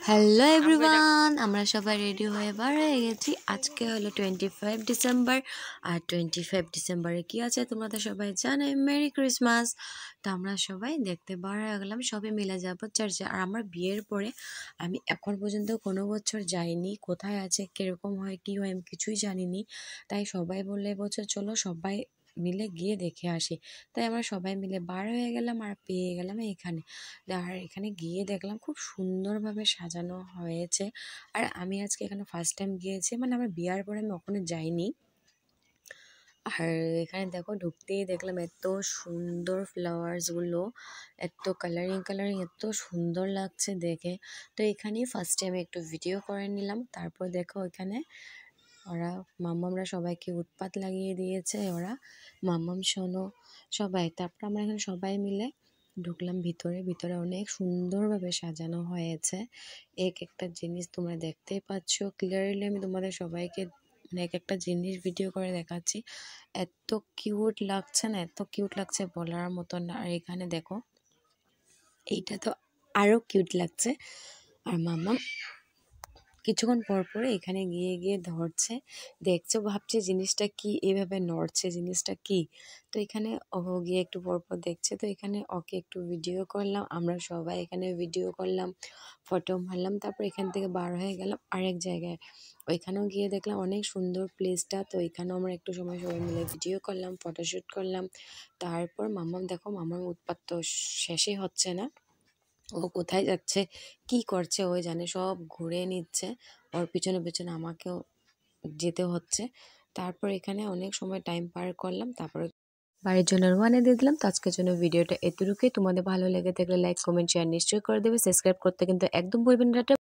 Hello everyone, আমরা সবাই ready হয়ে বার হয়ে গেছি। আজকে হলো 25 ডিসেম্বর। আর 25 ডিসেম্বরে কি আছে তোমরা তো সবাই জানো, মেরি ক্রিসমাস। তো আমরা সবাই দেখতে বার হয়ে গেলাম, সবাই মিলে যাবো চার্চে। আর আমার বিয়ের পরে আমি এখন পর্যন্ত কোনো বছর যাইনি, কোথায় আছে কীরকম হয় কী হয় আমি কিছুই জানিনি। তাই সবাই বললে বছর চলো সবাই মিলে গিয়ে দেখে আসি। তাই আমরা সবাই মিলে বার হয়ে গেলাম আর পেয়ে গেলাম এখানে। আর এখানে গিয়ে দেখলাম খুব সুন্দরভাবে সাজানো হয়েছে। আর আমি আজকে এখানে ফার্স্ট টাইম গিয়েছি, মানে আমার বিয়ার পরে আমি কখনো যাইনি। আর এখানে দেখো ঢুকতেই দেখলাম এত সুন্দর ফ্লাওয়ার্সগুলো, এত কালারিং কালারিং, এত সুন্দর লাগছে দেখে। তো এখানেই ফার্স্টে আমি একটু ভিডিও করে নিলাম। তারপর দেখো এখানে ওরা মাম্মামরা সবাইকে উৎপাত লাগিয়ে দিয়েছে, ওরা মাম্মাম শোনো সবাই। তারপর আমরা এখানে সবাই মিলে ঢুকলাম ভিতরে। ভিতরে অনেক সুন্দরভাবে সাজানো হয়েছে, এক একটা জিনিস তোমরা দেখতেই পাচ্ছ ক্লিয়ারলি। আমি তোমাদের সবাইকে মানে এক একটা জিনিস ভিডিও করে দেখাচ্ছি। এত কিউট লাগছে না, এত কিউট লাগছে বলার মতন না। আর এখানে দেখো এইটা তো আরও কিউট লাগছে। আর মাম্মাম কিছুক্ষণ পর পরে এখানে গিয়ে গিয়ে ধরছে, দেখছো, ভাবছে জিনিসটা কি, এভাবে নড়ছে জিনিসটা কি। তো এখানে ও গিয়ে একটু পর পর দেখছে। তো এখানে ওকে একটু ভিডিও করলাম, আমরা সবাই এখানে ভিডিও করলাম, ফটো মারলাম। তারপর এখান থেকে বার হয়ে গেলাম আরেক জায়গায়। ওইখানেও গিয়ে দেখলাম অনেক সুন্দর প্লেসটা। তো এখানেও আমরা একটু সময় সবাই মিলে ভিডিও করলাম, ফটোশ্যুট করলাম। তারপর মাম্মাম দেখো, মাম্মার উৎপাত তো শেষই হচ্ছে না। ও কোথায় যাচ্ছে কি করছে ওই জানে, সব ঘুরে নিচ্ছে। ওর পিছনে পিছনে আমাকেও যেতে হচ্ছে। তারপর এখানে অনেক সময় টাইম পার করলাম, তারপরে বাড়ির জন্য রওনা দিয়ে দিলাম। তো আজকের জন্য ভিডিওটা এতটুকুই। তোমাদের ভালো লেগে থাকলে লাইক কমেন্ট শেয়ার নিশ্চয়ই করে দেবে, সাবস্ক্রাইব করতে কিন্তু একদম ভুলবেন না।